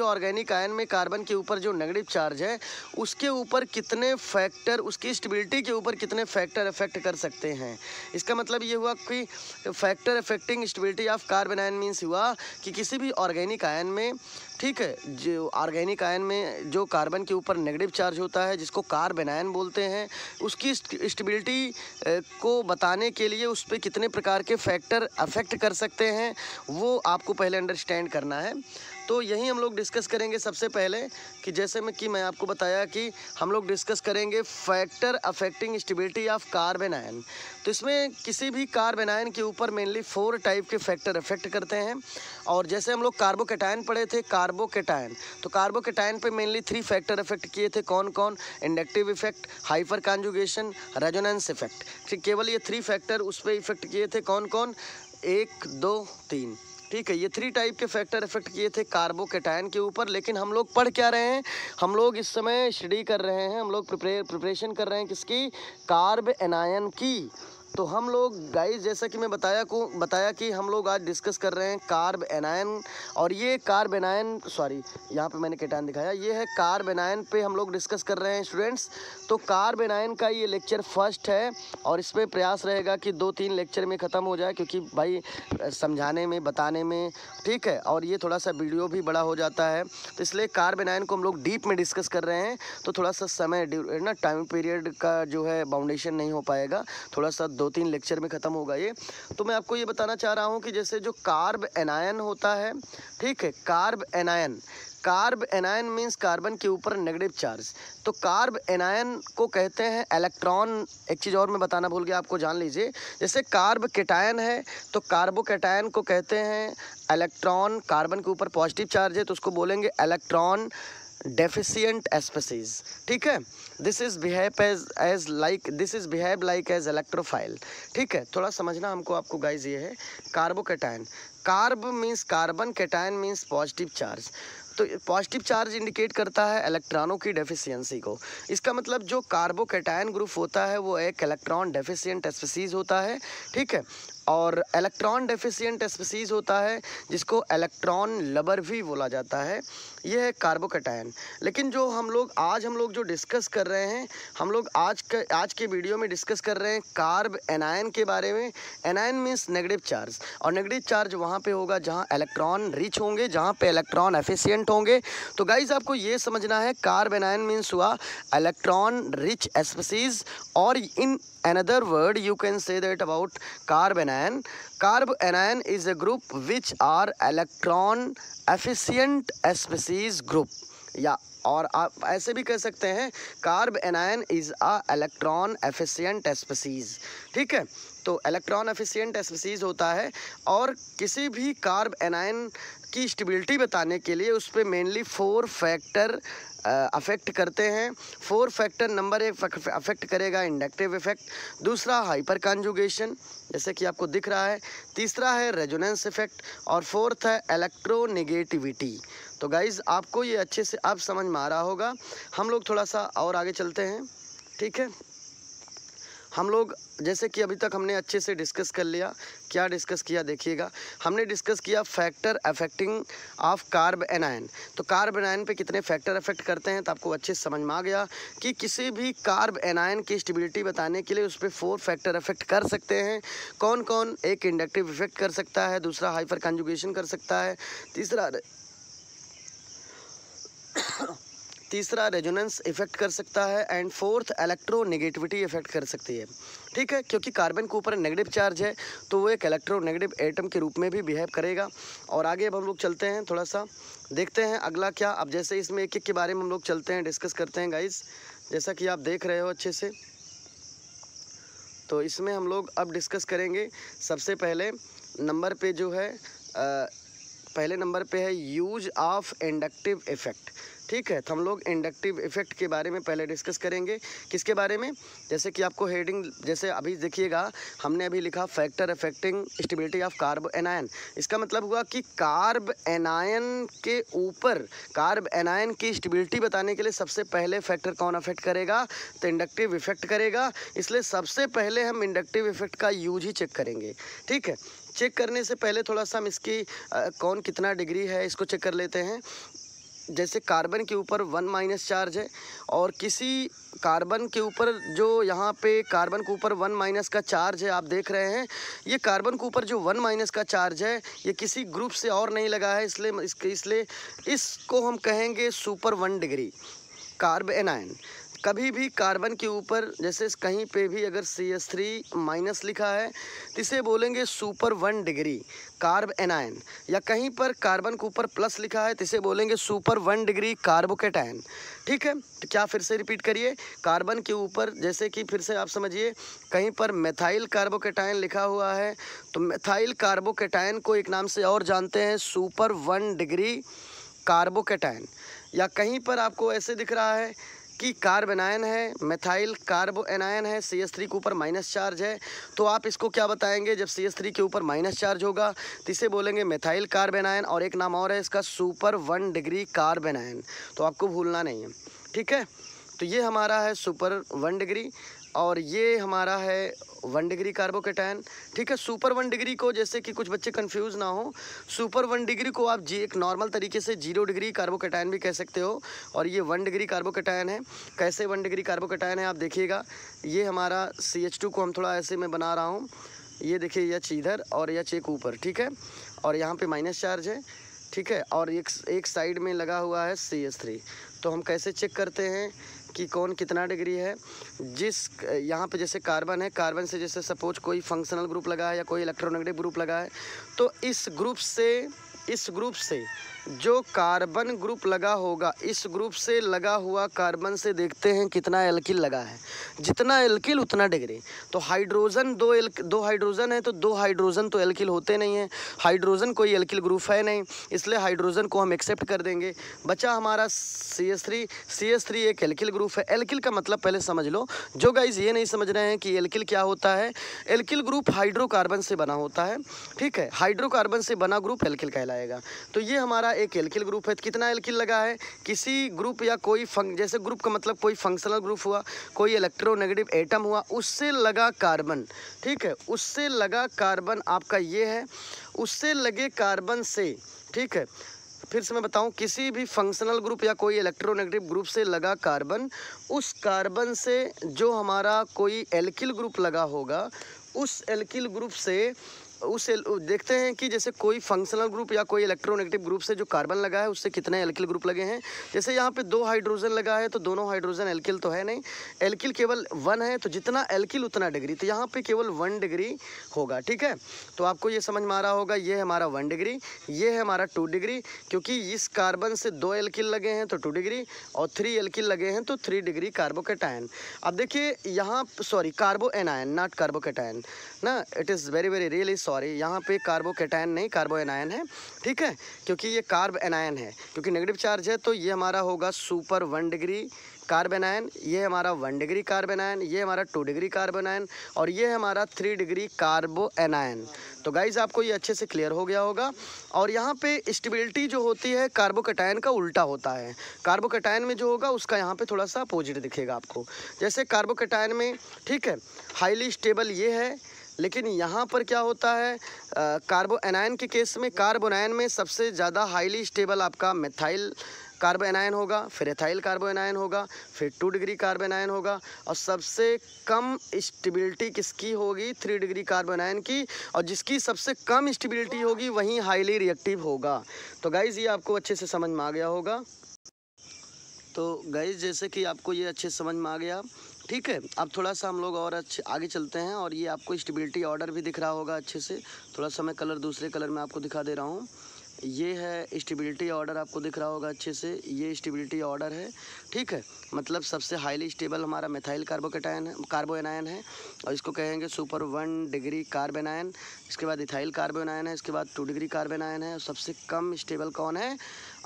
ऑर्गेनिक आयन में कार्बन के ऊपर जो नेगेटिव चार्ज है उसके ऊपर कितने फैक्टर, उसकी स्टेबिलिटी के ऊपर कितने फैक्टर अफेक्ट कर सकते हैं। इसका मतलब ये हुआ कि factor affecting stability of carbon ion means हुआ कि किसी भी ऑर्गेनिक आयन में, ठीक है, जो ऑर्गेनिक आयन में जो कार्बन के ऊपर नेगेटिव चार्ज होता है जिसको कार्बन आयन बोलते हैं, उसकी स्टेबिलिटी को बताने के लिए उस पर कितने प्रकार के फैक्टर अफेक्ट कर सकते हैं वो आपको पहले अंडरस्टैंड करना है। तो यही हम लोग डिस्कस करेंगे सबसे पहले, कि जैसे मैं आपको बताया कि हम लोग डिस्कस करेंगे factor affecting stability of carbon ion. तो इसमें किसी भी कार्बन आयन के ऊपर मेनली 4 टाइप के फैक्टर अफेक्ट करते हैं। और जैसे हम लोग कार्बोकैटायन पढ़े थे, कार्बोकैटायन, तो कार्बोकैटायन पे मेनली 3 फैक्टर अफेक्ट किए थे। कौन कौन? Inductive effect, hyper conjugation, resonance effect. ठीक, केवल ये 3 फैक्टर उस पर इफेक्ट किए थे। कौन कौन? 1 2 3, ठीक है। ये 3 टाइप के फैक्टर इफेक्ट किए थे कार्बोकैटायन के ऊपर। लेकिन हम लोग पढ़ क्या रहे हैं? हम लोग इस समय स्टडी कर रहे हैं, हम लोग प्रिपरेशन कर रहे हैं किसकी? कार्ब एनायन की। तो हम लोग गाइस, जैसा कि मैं बताया कि हम लोग आज डिस्कस कर रहे हैं कार्ब एनायन। और ये कार्ब एनायन, सॉरी यहाँ पे मैंने कैटायन दिखाया, ये है कार्ब एनायन पे हम लोग डिस्कस कर रहे हैं स्टूडेंट्स। तो कार्ब एनायन का ये लेक्चर फर्स्ट है और इस पर प्रयास रहेगा कि 2-3 लेक्चर में ख़त्म हो जाए, क्योंकि भाई समझाने में, बताने में, ठीक है, और ये थोड़ा सा वीडियो भी बड़ा हो जाता है। तो इसलिए कार्ब एनायन को हम लोग डीप में डिस्कस कर रहे हैं, तो थोड़ा सा समय ना, टाइम पीरियड का जो है बाउंडेशन नहीं हो पाएगा, थोड़ा सा 2-3 लेक्चर में ख़त्म होगा ये। तो मैं आपको ये बताना चाह रहा हूँ कि जैसे जो कार्ब एनायन होता है, ठीक है, कार्ब एनायन मीन्स कार्बन के ऊपर नेगेटिव चार्ज। तो कार्ब एनायन को कहते हैं इलेक्ट्रॉन। एक चीज़ और मैं बताना भूल गया, आपको जान लीजिए। जैसे कार्ब कैटायन है तो कार्बोकैटायन को कहते हैं इलेक्ट्रॉन, कार्बन के ऊपर पॉजिटिव चार्ज है तो उसको बोलेंगे इलेक्ट्रॉन डेफिशिएंट स्पीसीज, ठीक है। This is behave like as electrophile, ठीक है। थोड़ा समझना हमको, आपको गाइज, ये है carbocation. Carb means carbon, cation means positive charge. तो पॉजिटिव चार्ज इंडिकेट करता है इलेक्ट्रॉनों की डेफिशिएंसी को। इसका मतलब जो कार्बोकैटायन ग्रुप होता है वो एक इलेक्ट्रॉन डेफिशिएंट स्पीसीज होता है, ठीक है। और इलेक्ट्रॉन डेफिशिएंट स्पीसीज होता है जिसको इलेक्ट्रॉन लवर भी बोला जाता है, ये है कार्बोकैटायन। लेकिन जो हम लोग जो डिस्कस कर रहे हैं, हम लोग आज के वीडियो में डिस्कस कर रहे हैं कार्ब एनायन के बारे में। एनायन मीन्स नेगेटिव चार्ज, और नेगेटिव चार्ज वहाँ पे होगा जहाँ इलेक्ट्रॉन रिच होंगे, जहाँ पे इलेक्ट्रॉन एफिशिएंट होंगे। तो गाइज आपको ये समझना है, कार्ब एनायन मीन्स हुआ इलेक्ट्रॉन रिच स्पीसीज, और इन another word you can say that about carb anion. Carb anion is a group which are electron efficient species group, या और आप ऐसे भी कह सकते हैं carb anion is a electron efficient species, ठीक है। तो इलेक्ट्रॉन एफिशिएंट स्पीसीज होता है, और किसी भी कार्ब एनायन की स्टेबिलिटी बताने के लिए उस पर मेनली 4 फैक्टर अफेक्ट करते हैं। 4 फैक्टर, नंबर 1 अफेक्ट करेगा इंडक्टिव इफेक्ट, दूसरा हाइपर कॉन्जुगेशन जैसे कि आपको दिख रहा है, तीसरा है रेजोनेंस इफेक्ट और फोर्थ है इलेक्ट्रोनेगेटिविटी। तो गाइज आपको ये अच्छे से अब समझ में आ रहा होगा। हम लोग थोड़ा सा और आगे चलते हैं, ठीक है। हम लोग जैसे कि अभी तक हमने अच्छे से डिस्कस कर लिया। क्या डिस्कस किया देखिएगा, हमने डिस्कस किया factor affecting of carb anion. तो कार्ब एनायन पे कितने फैक्टर अफेक्ट करते हैं, तो आपको अच्छे से समझ में आ गया कि किसी भी कार्ब एनायन की स्टेबिलिटी बताने के लिए उस पर 4 फैक्टर अफेक्ट कर सकते हैं। कौन कौन? एक इंडक्टिव इफेक्ट कर सकता है, दूसरा हाइपर कॉन्जुगेशन कर सकता है, तीसरा रेजोनेंस इफेक्ट कर सकता है एंड फोर्थ इलेक्ट्रोनेगेटिविटी इफेक्ट कर सकती है, ठीक है। क्योंकि कार्बन के ऊपर नेगेटिव चार्ज है तो वो एक इलेक्ट्रोनेगेटिव एटम के रूप में भी बिहेव करेगा। और आगे अब हम लोग चलते हैं, थोड़ा सा देखते हैं अगला क्या। अब जैसे इसमें एक एक के बारे में हम लोग चलते हैं, डिस्कस करते हैं गाइस, जैसा कि आप देख रहे हो अच्छे से। तो इसमें हम लोग अब डिस्कस करेंगे। सबसे पहले नंबर पे जो है पहले नंबर पे है यूज ऑफ इंडक्टिव इफेक्ट, ठीक है। तो हम लोग इंडक्टिव इफेक्ट के बारे में पहले डिस्कस करेंगे। किसके बारे में? जैसे कि आपको हेडिंग, जैसे अभी देखिएगा हमने अभी लिखा factor affecting stability of carb anion. इसका मतलब हुआ कि कार्ब एनायन के ऊपर, कार्ब एनायन की स्टेबिलिटी बताने के लिए सबसे पहले फैक्टर कौन अफेक्ट करेगा? तो इंडक्टिव इफेक्ट करेगा। इसलिए सबसे पहले हम इंडक्टिव इफेक्ट का यूज ही चेक करेंगे, ठीक है। चेक करने से पहले थोड़ा सा हम इसकी कौन कितना डिग्री है इसको चेक कर लेते हैं। जैसे कार्बन के ऊपर 1- चार्ज है और किसी कार्बन के ऊपर जो यहाँ पे कार्बन के ऊपर 1- का चार्ज है, आप देख रहे हैं ये कार्बन के ऊपर जो 1- का चार्ज है ये किसी ग्रुप से और नहीं लगा है, इसलिए इसको हम कहेंगे सुपर 1 डिग्री कार्ब एनायन। कभी भी कार्बन के ऊपर जैसे कहीं पे भी अगर CH3- लिखा है तो इसे बोलेंगे सुपर 1 डिग्री कार्ब एनायन, या कहीं पर कार्बन के ऊपर प्लस लिखा है तो इसे बोलेंगे सुपर 1 डिग्री कार्बोकेटायन, ठीक है। तो क्या फिर से रिपीट करिए, कार्बन के ऊपर जैसे कि फिर से आप समझिए कहीं पर मेथाइल कार्बोकेटायन लिखा हुआ है तो मेथाइल कार्बोकेटायन को एक नाम से और जानते हैं सुपर 1 डिग्री कार्बोकेटायन। या कहीं पर आपको ऐसे दिख रहा है कि कार्ब एनायन है, मेथाइल कार्बो एनायन है, CH3 के ऊपर माइनस चार्ज है, तो आप इसको क्या बताएंगे? जब CH3 के ऊपर माइनस चार्ज होगा तो इसे बोलेंगे मेथाइल कार्ब एनायन, और एक नाम और है इसका सुपर 1 डिग्री कार्ब एनायन। तो आपको भूलना नहीं है, ठीक है। तो ये हमारा है सुपर 1 डिग्री और ये हमारा है 1 डिग्री कार्बोकेटायन, ठीक है। सुपर 1 डिग्री को, जैसे कि कुछ बच्चे कंफ्यूज ना हो, सुपर 1 डिग्री को आप एक नॉर्मल तरीके से 0 डिग्री कार्बोकेटायन भी कह सकते हो, और ये 1 डिग्री कार्बोकेटायन है। कैसे 1 डिग्री कार्बोकेटायन है आप देखिएगा, ये हमारा CH2 को हम थोड़ा ऐसे में बना रहा हूँ, ये देखिए एच इधर और एच एक ऊपर, ठीक है, और यहाँ पे माइनस चार्ज है, ठीक है, और एक साइड में लगा हुआ है CH3। तो हम कैसे चेक करते हैं कि कौन कितना डिग्री है? जिस यहाँ पे जैसे कार्बन है, कार्बन से जैसे सपोज कोई फंक्शनल ग्रुप लगा है या कोई इलेक्ट्रोनेगेटिव ग्रुप लगा है, तो इस ग्रुप से जो कार्बन ग्रुप लगा होगा, इस ग्रुप से लगा हुआ कार्बन से देखते हैं कितना एल्किल लगा है। जितना एल्किल उतना डिग्री। तो हाइड्रोजन दो हाइड्रोजन है तो 2 हाइड्रोजन तो एल्किल होते नहीं हैं, हाइड्रोजन कोई एल्किल ग्रुप है नहीं, इसलिए हाइड्रोजन को हम एक्सेप्ट कर देंगे। बचा हमारा CH3 एक एल्किल ग्रुप है। एल्किल का मतलब पहले समझ लो, जो गाइज ये नहीं समझ रहे हैं कि एल्किल क्या होता है, एल्किल ग्रुप हाइड्रोकार्बन से बना होता है, ठीक है। हाइड्रोकार्बन से बना ग्रुप एल्किल कहलाएगा। तो ये हमारा एक एल्किल ग्रुप है। कितना एल्किल लगा है? किसी ग्रुप या कोई जैसे ग्रुप का मतलब कोई फंक्शनल ग्रुप हुआ, कोई इलेक्ट्रोनेगेटिव एटम हुआ, उससे लगा कार्बन, ठीक है, उससे लगा कार्बन आपका ये है, उससे लगे कार्बन से, ठीक है। फिर से मैं बताऊं, किसी भी फंक्शनल ग्रुप या कोई इलेक्ट्रोनेगेटिव ग्रुप से लगा कार्बन, उस कार्बन से जो हमारा कोई एल्किल ग्रुप लगा होगा, उस एल्किल ग्रुप से देखते हैं कि जैसे कोई फंक्शनल ग्रुप या कोई इलेक्ट्रोनेगेटिव ग्रुप से जो कार्बन लगा है उससे कितने एल्किल ग्रुप लगे हैं। जैसे यहाँ पे 2 हाइड्रोजन लगा है तो दोनों हाइड्रोजन एल्किल तो है नहीं, एल्किल केवल 1 है, तो जितना एल्किल उतना डिग्री, तो यहाँ पे केवल 1 डिग्री होगा, ठीक है। तो आपको ये समझ में आ रहा होगा, ये हमारा 1 डिग्री, ये है हमारा 2 डिग्री, क्योंकि इस कार्बन से 2 एल्किल लगे हैं तो 2 डिग्री, और 3 एल्किल लगे हैं तो 3 डिग्री कार्बोकेटायन। अब देखिए यहाँ, sorry, carbo anion not carbocation ना, it is very very really sorry. Sorry, यहाँ पे कार्बोकैटायन नहीं, कार्बो एनायन है, ठीक है, क्योंकि ये कार्ब एनायन है, क्योंकि नेगेटिव चार्ज है तो ये हमारा होगा सुपर 1 डिग्री कार्ब एनायन, ये हमारा 1 डिग्री कार्ब एनायन, ये हमारा 2 डिग्री कार्ब एनायन और ये हमारा 3 डिग्री कार्बो एनायन। तो गाइज आपको ये अच्छे से क्लियर हो गया होगा। और यहाँ पे स्टेबिलिटी जो होती है कार्बोकैटायन का उल्टा होता है। कार्बोकैटायन में जो होगा उसका यहाँ पे थोड़ा सा अपोजिट दिखेगा आपको। जैसे कार्बोकैटायन में, ठीक है, हाईली स्टेबल ये है, लेकिन यहाँ पर क्या होता है कार्बो एनायन के केस में, कार्बो एनायन में सबसे ज़्यादा हाईली स्टेबल आपका मेथाइल कार्बो एनायन होगा, फिर एथाइल कार्बो एनायन होगा, फिर 2 डिग्री कार्बो एनायन होगा और सबसे कम स्टेबिलिटी किसकी होगी, 3 डिग्री कार्बो एनायन की। और जिसकी सबसे कम स्टेबिलिटी होगी वहीं हाईली रिएक्टिव होगा। तो गाइज़ ये आपको अच्छे से समझ में आ गया होगा। तो गाइज़ जैसे कि आपको ये अच्छे से समझ में आ गया, ठीक है, अब थोड़ा सा हम लोग और अच्छे आगे चलते हैं। और ये आपको स्टेबिलिटी ऑर्डर भी दिख रहा होगा अच्छे से। थोड़ा सा मैं कलर दूसरे कलर में आपको दिखा दे रहा हूँ। ये है स्टेबिलिटी ऑर्डर, आपको दिख रहा होगा अच्छे से, ये स्टेबिलिटी ऑर्डर है, ठीक है। मतलब सबसे हाईली स्टेबल हमारा मेथाइल कार्बोकैटायन है, कार्बो एनायन है, और इसको कहेंगे सुपर 1 डिग्री कार्ब एनायन। इसके बाद इथाइल कार्बो एनायन है, इसके बाद 2 डिग्री कार्ब एनायन है, और सबसे कम स्टेबल कौन है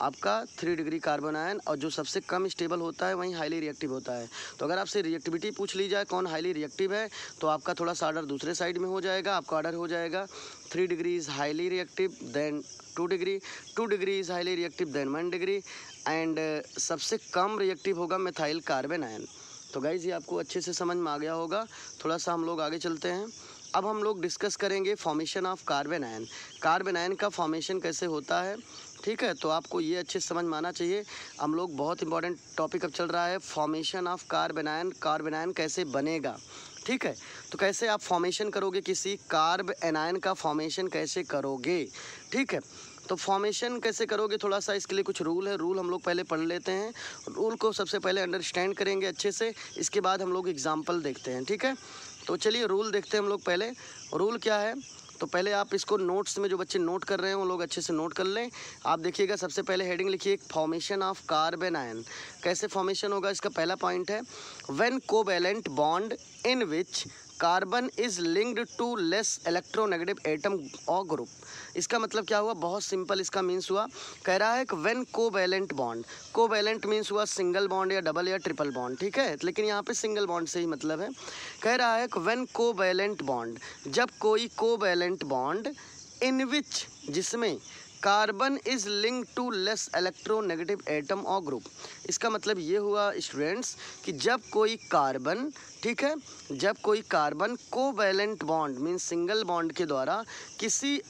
आपका 3 डिग्री कार्बो एनायन। और जो सबसे कम स्टेबल होता है वहीं हाईली रिएक्टिव होता है। तो अगर आपसे रिएक्टिविटी पूछ ली जाए कौन हाईली रिएक्टिव है, तो आपका थोड़ा सा ऑर्डर दूसरे साइड में हो जाएगा। आपका ऑर्डर हो जाएगा 3 degree is highly reactive, then 2 degree, 2 degree is highly reactive, then 1 degree, and सबसे कम रिएक्टिव होगा मेथाइल कार्ब एनायन। तो गाइज़ ये आपको अच्छे से समझ में आ गया होगा। थोड़ा सा हम लोग आगे चलते हैं। अब हम लोग डिस्कस करेंगे formation of carb anion. Carb anion का फॉर्मेशन कैसे होता है, ठीक है। तो आपको ये अच्छे से समझ में आना चाहिए। हम लोग बहुत इंपॉर्टेंट टॉपिक अब चल रहा है, formation of carb anion. Carb anion कैसे बनेगा, ठीक है। तो कैसे आप फॉर्मेशन करोगे, किसी कार्ब एनायन का फॉर्मेशन कैसे करोगे, ठीक है। तो फॉर्मेशन कैसे करोगे, थोड़ा सा इसके लिए कुछ रूल है। रूल हम लोग पहले पढ़ लेते हैं। रूल को सबसे पहले अंडरस्टैंड करेंगे अच्छे से, इसके बाद हम लोग एग्जाम्पल देखते हैं, ठीक है। तो चलिए रूल देखते हैं हम लोग पहले। रूल क्या है, तो पहले आप इसको नोट्स में जो बच्चे नोट कर रहे हैं वो लोग अच्छे से नोट कर लें। आप देखिएगा, सबसे पहले हेडिंग लिखिए फॉर्मेशन ऑफ कार्ब एनायन। कैसे फॉर्मेशन होगा, इसका पहला पॉइंट है when covalent bond in which carbon is linked to less electronegative atom और ग्रुप। इसका मतलब क्या हुआ, बहुत सिंपल इसका मीन्स हुआ, कह रहा है कि when covalent bond, covalent means हुआ सिंगल बॉन्ड या डबल या ट्रिपल बॉन्ड, ठीक है, लेकिन यहाँ पे सिंगल बॉन्ड से ही मतलब है। कह रहा है कि व्हेन कोवैलेंट बॉन्ड, जब कोई कोवैलेंट बॉन्ड इन विच, जिसमें carbon is link to less electronegative atom और ग्रुप। इसका मतलब ये हुआ स्टूडेंट्स कि जब कोई कार्बन, ठीक है, जब कोई carbon covalent bond means single bond के द्वारा किसी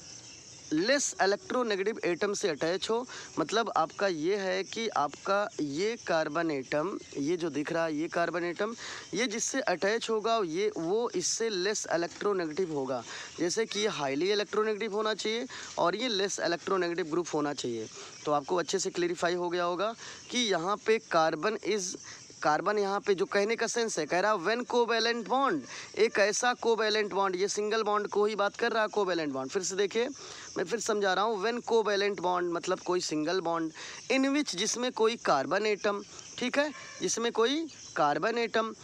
लेस इलेक्ट्रोनेगेटिव एटम से अटैच हो, मतलब आपका ये है कि आपका ये कार्बन एटम, ये जो दिख रहा है ये कार्बन एटम, ये जिससे अटैच होगा ये वो इससे लेस इलेक्ट्रोनेगेटिव होगा। जैसे कि ये हाईली इलेक्ट्रोनेगेटिव होना चाहिए और ये लेस इलेक्ट्रोनेगेटिव ग्रुप होना चाहिए। तो आपको अच्छे से क्लेरिफाई हो गया होगा कि यहाँ पे कार्बन यहाँ पे जो कहने का सेंस है, कह रहा है व्हेन कोवैलेंट बॉन्ड, एक ऐसा कोवैलेंट बॉन्ड, ये सिंगल बॉन्ड को ही बात कर रहा है कोवैलेंट बॉन्ड। फिर से देखिए, मैं फिर समझा रहा हूँ, व्हेन कोवैलेंट बॉन्ड मतलब कोई सिंगल बॉन्ड इन विच, जिसमें कोई कार्बन एटम, ठीक है, जिसमें कोई कार्बन एटम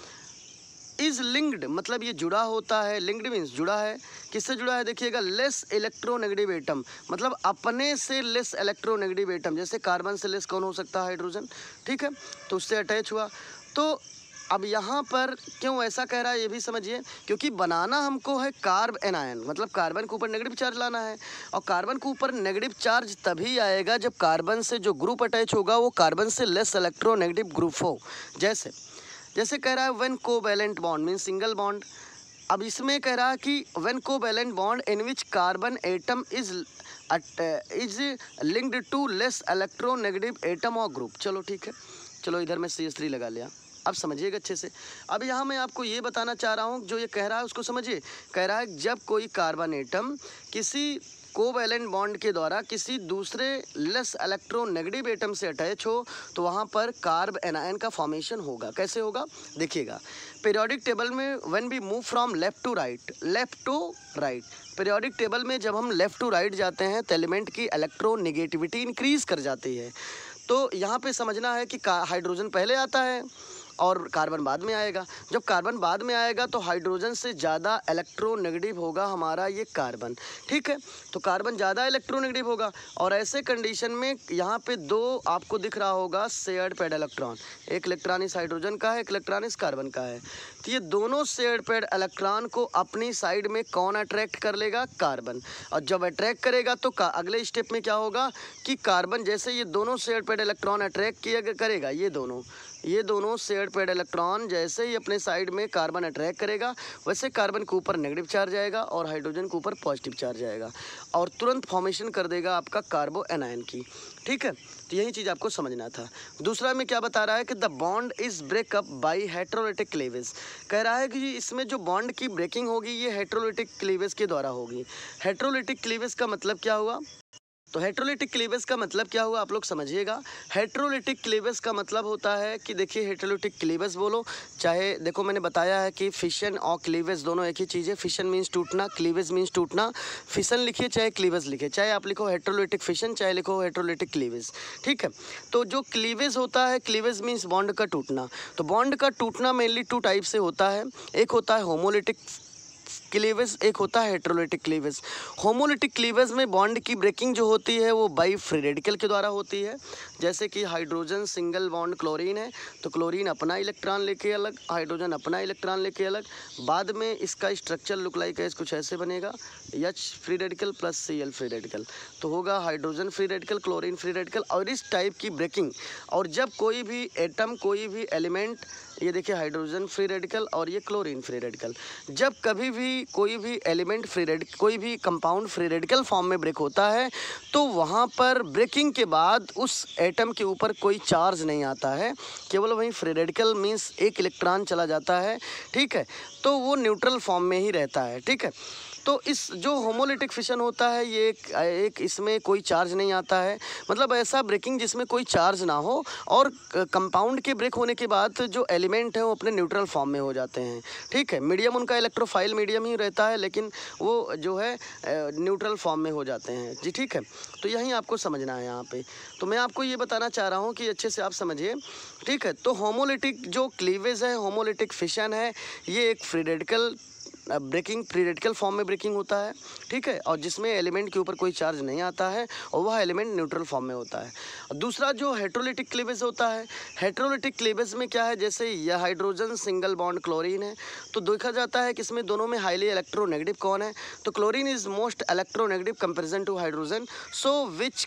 इज लिंक्ड, मतलब ये जुड़ा होता है, लिंक्ड मीन्स जुड़ा है, किससे जुड़ा है देखिएगा, लेस इलेक्ट्रोनेगेटिव एटम, मतलब अपने से लेस इलेक्ट्रोनेगेटिव एटम। जैसे कार्बन से लेस कौन हो सकता है, हाइड्रोजन, ठीक है, तो उससे अटैच हुआ। तो अब यहाँ पर क्यों ऐसा कह रहा है ये भी समझिए, क्योंकि बनाना हमको है कार्ब एनायन, मतलब कार्बन के ऊपर नेगेटिव चार्ज लाना है। और कार्बन के ऊपर नेगेटिव चार्ज तभी आएगा जब कार्बन से जो ग्रुप अटैच होगा वो कार्बन से लेस इलेक्ट्रोनेगेटिव ग्रुप हो। जैसे कह रहा है when covalent bond mean single bond. अब इसमें कह रहा है कि when covalent bond in which carbon atom is linked to less electronegative atom और ग्रुप। चलो ठीक है, चलो इधर मैं CH3 लगा लिया। अब समझिएगा अच्छे से। अब यहाँ मैं आपको ये बताना चाह रहा हूँ, जो ये कह रहा है उसको समझिए। कह रहा है जब कोई कार्बन एटम किसी कोवैलेंट बॉन्ड के द्वारा किसी दूसरे लेस इलेक्ट्रोनेगेटिव एटम से अटैच हो तो वहाँ पर कार्ब एनायन का फॉर्मेशन होगा। कैसे होगा देखिएगा, पीरियोडिक टेबल में when we move from left to right, periodic table में जब हम लेफ़्ट टू राइट जाते हैं तो एलिमेंट की इलेक्ट्रोनेगेटिविटी इंक्रीज़ कर जाती है। तो यहाँ पे समझना है कि हाइड्रोजन पहले आता है और कार्बन बाद में आएगा। जब कार्बन बाद में आएगा तो हाइड्रोजन से ज़्यादा इलेक्ट्रोनेगेटिव होगा हमारा ये कार्बन, ठीक है। तो कार्बन ज़्यादा इलेक्ट्रोनेगेटिव होगा और ऐसे कंडीशन में यहाँ पे दो आपको दिख रहा होगा शेयर्ड पेड इलेक्ट्रॉन, एक इलेक्ट्रॉन इस हाइड्रोजन का है, एक इलेक्ट्रॉन इस कार्बन का है। तो ये दोनों शेयर्ड पेड इलेक्ट्रॉन को अपनी साइड में कौन अट्रैक्ट कर लेगा? कार्बन। और जब अट्रैक्ट करेगा तो अगले स्टेप में क्या होगा कि कार्बन जैसे ये दोनों शेयर्ड पेड इलेक्ट्रॉन अट्रैक्ट किया करेगा, ये दोनों शेयर्ड पेड इलेक्ट्रॉन जैसे ही अपने साइड में कार्बन अट्रैक्ट करेगा वैसे कार्बन के ऊपर नेगेटिव चार्ज आएगा और हाइड्रोजन के ऊपर पॉजिटिव चार्ज आएगा और तुरंत फॉर्मेशन कर देगा आपका कार्बो एनायन की, ठीक है। तो यही चीज़ आपको समझना था। दूसरा में क्या बता रहा है कि the bond is breakup by heterolytic cleavage. कह रहा है कि इसमें जो बॉन्ड की ब्रेकिंग होगी ये हेट्रोलिटिक क्लीवेज के द्वारा होगी। हेट्रोलिटिक क्लीवेज का मतलब क्या हुआ? तो हेट्रोलिटिक क्लीवेज का मतलब क्या हुआ आप लोग समझिएगा। हेट्रोलिटिक क्लीवेज का मतलब होता है कि देखिए हेट्रोलिटिक क्लीवेज बोलो चाहे देखो मैंने बताया है कि फिशन और क्लीवेज दोनों एक ही चीज़ है। फिशन मीन्स टूटना, क्लीवेज मीन्स टूटना। फिशन लिखिए चाहे क्लीवेज लिखिए, चाहे आप लिखो हेट्रोलिटिक फिशन चाहे लिखो हेट्रोलिटिक क्लीवेज, ठीक है। तो जो क्लीवेज होता है, क्लीवेज मीन्स बॉन्ड का टूटना। तो बॉन्ड का टूटना मेनली टू टाइप से होता है, एक होता है होमोलिटिक क्लीवेज, एक होता है हेट्रोलिटिक क्लीवेज। होमोलिटिक क्लीवेज में बॉन्ड की ब्रेकिंग जो होती है वो बाई फ्री रेडिकल के द्वारा होती है। जैसे कि हाइड्रोजन सिंगल बॉन्ड क्लोरीन है तो क्लोरीन अपना इलेक्ट्रॉन लेके अलग, हाइड्रोजन अपना इलेक्ट्रॉन लेके अलग, बाद में इसका स्ट्रक्चर लुक लाइक है कुछ ऐसे बनेगा, H free radical plus Cl free radical, तो होगा hydrogen free radical, chlorine free radical. और इस टाइप की ब्रेकिंग, और जब कोई भी एटम कोई भी एलिमेंट, ये देखिए हाइड्रोजन फ्री रेडिकल और ये क्लोरीन फ्री रेडिकल, जब कभी भी कोई भी एलिमेंट फ्री रेडिकल, कोई भी कंपाउंड फ्री रेडिकल फॉर्म में ब्रेक होता है तो वहाँ पर ब्रेकिंग के बाद उस एटम के ऊपर कोई चार्ज नहीं आता है, केवल वहीं फ्री रेडिकल मीन्स एक इलेक्ट्रॉन चला जाता है, ठीक है। तो वो न्यूट्रल फॉर्म में ही रहता है, ठीक है। तो इस जो होमोलिटिक फिशन होता है ये एक इसमें कोई चार्ज नहीं आता है, मतलब ऐसा ब्रेकिंग जिसमें कोई चार्ज ना हो और कंपाउंड के ब्रेक होने के बाद जो एलिमेंट है वो अपने न्यूट्रल फॉर्म में हो जाते हैं, ठीक है। मीडियम उनका इलेक्ट्रोफाइल मीडियम ही रहता है लेकिन वो जो है न्यूट्रल फॉर्म में हो जाते हैं जी, ठीक है। तो यही आपको समझना है यहाँ पे। तो मैं आपको ये बताना चाह रहा हूँ कि अच्छे से आप समझिए, ठीक है। तो होमोलिटिक जो क्लीवेज है, होमोलिटिक फिशन है, ये एक free radical breaking, free radical form में ब्रेकिंग होता है, ठीक है, और जिसमें एलिमेंट के ऊपर कोई चार्ज नहीं आता है और वह एलिमेंट न्यूट्रल फॉर्म में होता है। दूसरा जो हेट्रोलिटिक क्लीवेज होता है, हेट्रोलिटिक क्लीवेज में क्या है, जैसे यह हाइड्रोजन सिंगल बॉन्ड क्लोरीन है तो देखा जाता है कि इसमें दोनों में हाईली इलेक्ट्रोनेगेटिव कौन है, तो chlorine is most electronegative comparison to hydrogen, so which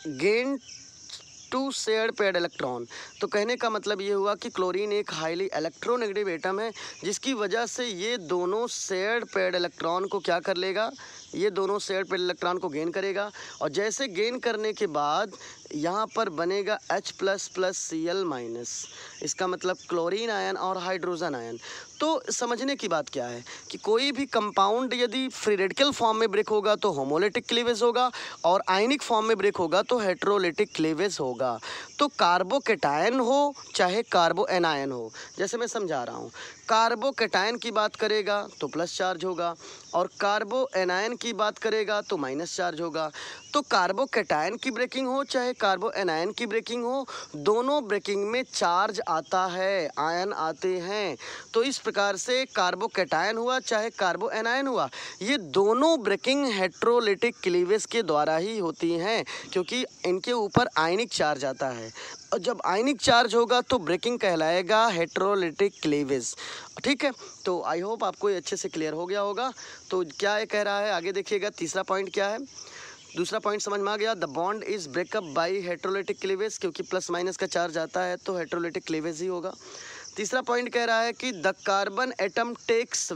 gain to shared paired electron. तो कहने का मतलब ये हुआ कि क्लोरीन एक हाईली इलेक्ट्रोनेगेटिव एटम है जिसकी वजह से ये दोनों शेयर्ड पेड इलेक्ट्रॉन को क्या कर लेगा, ये दोनों शेयर्ड पेड इलेक्ट्रॉन को गेन करेगा और जैसे गेन करने के बाद यहाँ पर बनेगा H प्लस प्लस Cl-। इसका मतलब क्लोरीन आयन और हाइड्रोजन आयन। तो समझने की बात क्या है कि कोई भी कंपाउंड यदि फ्री रेडिकल फॉर्म में ब्रेक होगा तो होमोलिटिक क्लीवेज होगा और आयनिक फॉर्म में ब्रेक होगा तो हेट्रोलिटिक क्लीवेज होगा। तो कार्बोकैटायन हो चाहे कार्बो एनायन हो, जैसे मैं समझा रहा हूँ, कार्बोकैटायन की बात करेगा तो प्लस चार्ज होगा और कार्बो एनायन की बात करेगा तो माइनस चार्ज होगा। तो कार्बोकैटायन की ब्रेकिंग हो चाहे कार्बो एनायन की ब्रेकिंग हो, दोनों ब्रेकिंग में चार्ज आता है, आयन आते हैं। तो इस प्रकार से कार्बोकैटायन हुआ चाहे कार्बो एनायन हुआ, ये दोनों ब्रेकिंग हेट्रोलिटिक क्लीवेज के द्वारा ही होती हैं क्योंकि इनके ऊपर आयनिक चार्ज आता है और जब आयनिक चार्ज होगा तो ब्रेकिंग कहलाएगा हेट्रोलिटिक क्लीवेज, ठीक है। तो आई होप आपको ये अच्छे से क्लियर हो गया होगा। तो क्या ये कह रहा है आगे देखिएगा, तीसरा पॉइंट क्या है, दूसरा पॉइंट समझ में आ गया, the bond is breakup by heterolytic cleavage, क्योंकि प्लस माइनस का चार्ज आता है तो हेट्रोलिटिक क्लीवेज ही होगा। तीसरा पॉइंट कह रहा है कि the carbon atom takes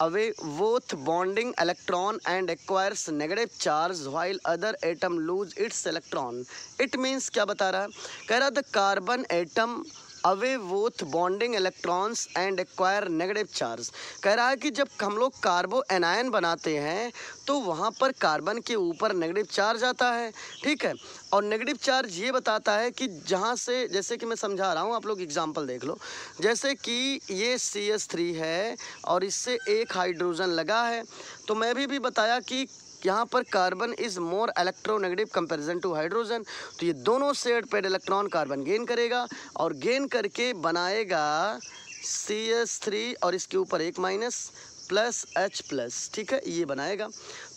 away both bonding electron and acquires negative charge while other atom lose its electron। it means क्या बता रहा है, कह रहा the carbon atom away both bonding electrons and acquire negative charge. कह रहा है कि जब हम लोग कार्बो एनायन बनाते हैं तो वहाँ पर कार्बन के ऊपर नेगेटिव चार्ज आता है, ठीक है। और नेगेटिव चार्ज ये बताता है कि जहाँ से, जैसे कि मैं समझा रहा हूँ, आप लोग एग्जांपल देख लो, जैसे कि ये CH3 है और इससे एक हाइड्रोजन लगा है तो मैं भी बताया कि यहाँ पर carbon is more electronegative comparison to hydrogen, तो ये दोनों shared paired electron carbon gain करेगा और गेन करके बनाएगा CH3 और इसके ऊपर एक माइनस प्लस H प्लस, ठीक है, ये बनाएगा।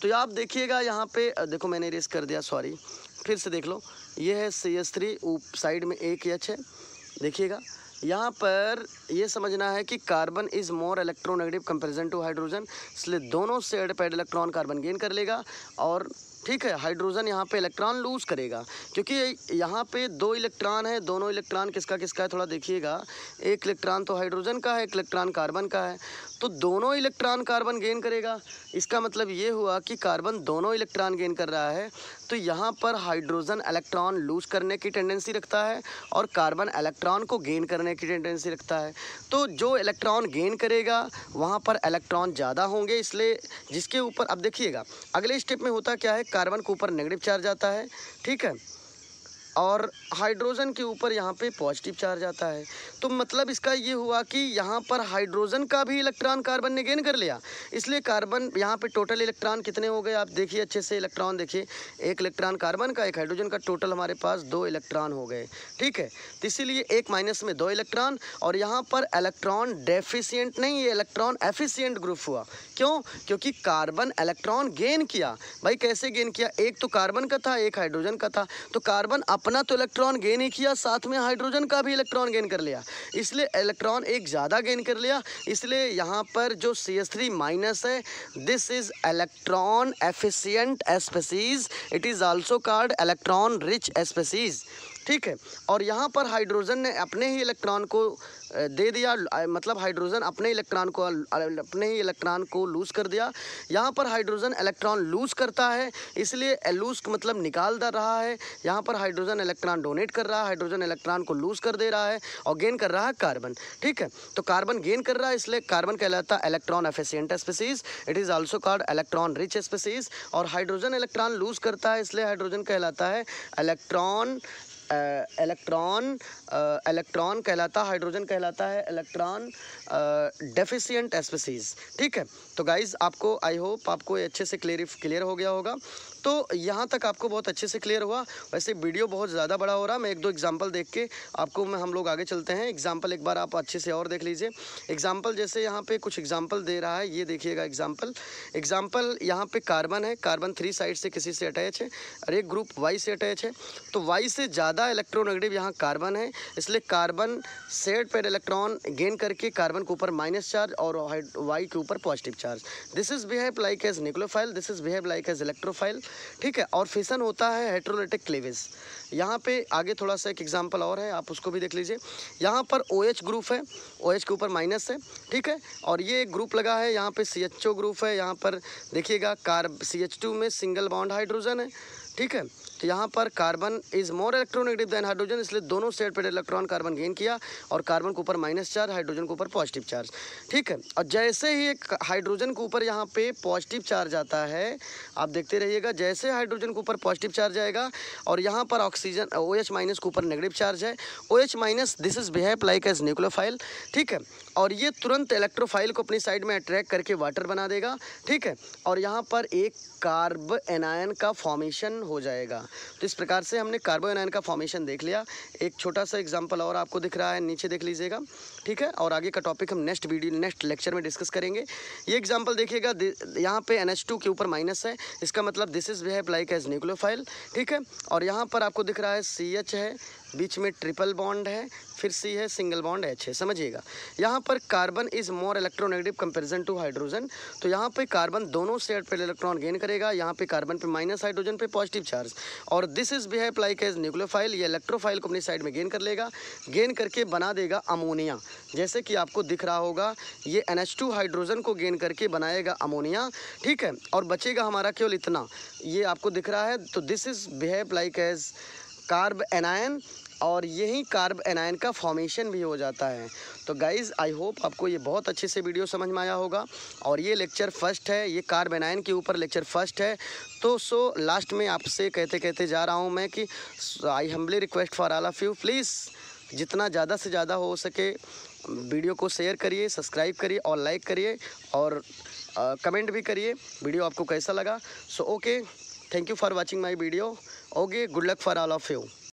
तो आप देखिएगा यहाँ पे, देखो मैंने इरेज कर दिया, सॉरी, फिर से देख लो, ये है CH3, साइड में एक H है, देखिएगा यहाँ पर ये समझना है कि carbon is more electronegative comparison to hydrogen, इसलिए दोनों shared paired electron carbon gain कर लेगा और ठीक है, हाइड्रोजन यहाँ पे इलेक्ट्रॉन लूज करेगा, क्योंकि यहाँ पे दो इलेक्ट्रॉन है, दोनों इलेक्ट्रॉन किसका किसका है थोड़ा देखिएगा, एक इलेक्ट्रॉन तो हाइड्रोजन का है, एक इलेक्ट्रॉन कार्बन का है, तो दोनों इलेक्ट्रॉन कार्बन गेन करेगा। इसका मतलब ये हुआ कि कार्बन दोनों इलेक्ट्रॉन गेन कर रहा है, तो यहाँ पर हाइड्रोजन इलेक्ट्रॉन लूज करने की टेंडेंसी रखता है और कार्बन इलेक्ट्रॉन को गेन करने की टेंडेंसी रखता है। तो जो इलेक्ट्रॉन गेन करेगा वहाँ पर इलेक्ट्रॉन ज़्यादा होंगे, इसलिए जिसके ऊपर, अब देखिएगा अगले स्टेप में होता क्या है, कार्बन के ऊपर नेगेटिव चार्ज आता है, ठीक है, और हाइड्रोजन के ऊपर यहाँ पे पॉजिटिव चार्ज आता है। तो मतलब इसका ये हुआ कि यहाँ पर हाइड्रोजन का भी इलेक्ट्रॉन कार्बन ने गेन कर लिया, इसलिए कार्बन यहाँ पे टोटल इलेक्ट्रॉन कितने हो गए आप देखिए अच्छे से, इलेक्ट्रॉन देखिए, एक इलेक्ट्रॉन कार्बन का एक हाइड्रोजन का, टोटल हमारे पास 2 इलेक्ट्रॉन हो गए, ठीक है। तो इसीलिए एक माइनस में 2 इलेक्ट्रॉन, और यहाँ पर इलेक्ट्रॉन डेफिशिएंट नहीं, ये इलेक्ट्रॉन एफिशिएंट ग्रुप हुआ। क्यों? क्योंकि कार्बन इलेक्ट्रॉन गेन किया। भाई कैसे गेन किया, एक तो कार्बन का था, एक हाइड्रोजन का था, तो कार्बन अपना तो इलेक्ट्रॉन गेन ही किया, साथ में हाइड्रोजन का भी इलेक्ट्रॉन गेन कर लिया, इसलिए इलेक्ट्रॉन एक ज़्यादा गेन कर लिया। इसलिए यहाँ पर जो CH3 माइनस है, this is electron efficient species, it is also called electron rich species, ठीक है। और यहाँ पर हाइड्रोजन ने अपने ही इलेक्ट्रॉन को दे दिया, मतलब हाइड्रोजन अपने ही इलेक्ट्रॉन को लूज़ कर दिया। यहाँ पर हाइड्रोजन इलेक्ट्रॉन लूज़ करता है, इसलिए लूज़ मतलब निकाल रहा है, यहाँ पर हाइड्रोजन इलेक्ट्रॉन डोनेट कर रहा है, हाइड्रोजन इलेक्ट्रॉन को लूज़ कर दे रहा है और गेन कर रहा है कार्बन, ठीक है। तो कार्बन गेन कर रहा है, इसलिए कार्बन कहलाता है electron efficient species, it is also called electron rich species. और हाइड्रोजन इलेक्ट्रॉन लूज़ करता है, इसलिए हाइड्रोजन कहलाता है इलेक्ट्रॉन कहलाता, हाइड्रोजन कहलाता है इलेक्ट्रॉन डेफिशिएंट स्पीसीज, ठीक है। तो गाइज आपको, आई होप आपको ये अच्छे से क्लियर हो गया होगा। तो यहाँ तक आपको बहुत अच्छे से क्लियर हुआ। वैसे वीडियो बहुत ज़्यादा बड़ा हो रहा, मैं 1-2 एग्जांपल देख के आपको हम लोग आगे चलते हैं। एग्जांपल एक बार आप अच्छे से और देख लीजिए। एग्जांपल जैसे यहाँ पे कुछ एग्जांपल दे रहा है, ये देखिएगा एग्जांपल यहाँ पे कार्बन है, कार्बन 3 साइड से किसी से अटैच है और एक ग्रुप वाई से अटैच है, तो वाई से ज़्यादा इलेक्ट्रोनेगेटिव यहाँ कार्बन है, इसलिए carbon shared paired electron gain करके कार्बन के ऊपर माइनस चार्ज और वाई के ऊपर positive charge. This is behave like as nucleophile, this is behave like as electrophile, ठीक है। और फिशन होता है हेटेरोलिटिक क्लीवेज। यहाँ पे आगे थोड़ा सा एक एग्जांपल और है, आप उसको भी देख लीजिए। यहाँ पर OH ग्रुप है, OH के ऊपर माइनस है, ठीक है, और ये एक ग्रुप लगा है, यहाँ पे CHO ग्रुप है, यहाँ पर देखिएगा CH2 में सिंगल बॉन्ड हाइड्रोजन है, ठीक है। तो यहाँ पर carbon is more electronegative than hydrogen, इसलिए दोनों shared paired electron carbon gain किया और कार्बन के ऊपर माइनस चार्ज, हाइड्रोजन के ऊपर पॉजिटिव चार्ज, ठीक है। और जैसे ही एक हाइड्रोजन के ऊपर यहाँ पे पॉजिटिव चार्ज आता है, आप देखते रहिएगा, जैसे हाइड्रोजन के ऊपर पॉजिटिव चार्ज आएगा और यहाँ पर ऑक्सीजन OH माइनस के ऊपर नेगेटिव चार्ज है, OH minus this is behave like as nucleophile, ठीक है, और ये तुरंत इलेक्ट्रोफाइल को अपनी साइड में अट्रैक्ट करके वाटर बना देगा, ठीक है, और यहाँ पर एक कार्ब एनायन का फॉर्मेशन हो जाएगा। तो इस प्रकार से हमने कार्बो एनायन का फॉर्मेशन देख लिया। एक छोटा सा एग्जांपल और आपको दिख रहा है, नीचे देख लीजिएगा, ठीक है, और आगे का टॉपिक हम नेक्स्ट लेक्चर में डिस्कस करेंगे। ये एग्जांपल देखिएगा, यहाँ पे NH2 के ऊपर माइनस है, इसका मतलब this is behave like as nucleophile, ठीक है, और यहाँ पर आपको दिख रहा है CH है, बीच में ट्रिपल बॉन्ड है, फिर C है, सिंगल बॉन्ड H है, समझिएगा। यहाँ पर carbon is more electronegative comparison to hydrogen, तो यहाँ पे कार्बन दोनों शेयर्ड पेड इलेक्ट्रॉन गेन करेगा, यहाँ पे कार्बन पे माइनस, हाइड्रोजन पे पॉजिटिव चार्ज, और this is behave like as nucleophile, ये इलेक्ट्रोफाइल को अपनी साइड में गेन कर लेगा, गेन करके बना देगा अमोनिया, जैसे कि आपको दिख रहा होगा, ये NH2 हाइड्रोजन को गेन करके बनाएगा अमोनिया, ठीक है, और बचेगा हमारा केवल इतना, ये आपको दिख रहा है। तो this is behave like as carb anion, और यही कार्ब एनायन का फॉर्मेशन भी हो जाता है। तो गाइज़ आई होप आपको ये बहुत अच्छे से वीडियो समझ में आया होगा, और ये लेक्चर फर्स्ट है, ये कार्ब एनायन के ऊपर लेक्चर फर्स्ट है। तो लास्ट में आपसे कहते जा रहा हूँ मैं कि I humbly request for all of you, please जितना ज़्यादा से ज़्यादा हो सके वीडियो को शेयर करिए, सब्सक्राइब करिए और लाइक करिए और कमेंट भी करिए वीडियो आपको कैसा लगा। So okay, thank you for watching my video. Okay, good luck for all of you.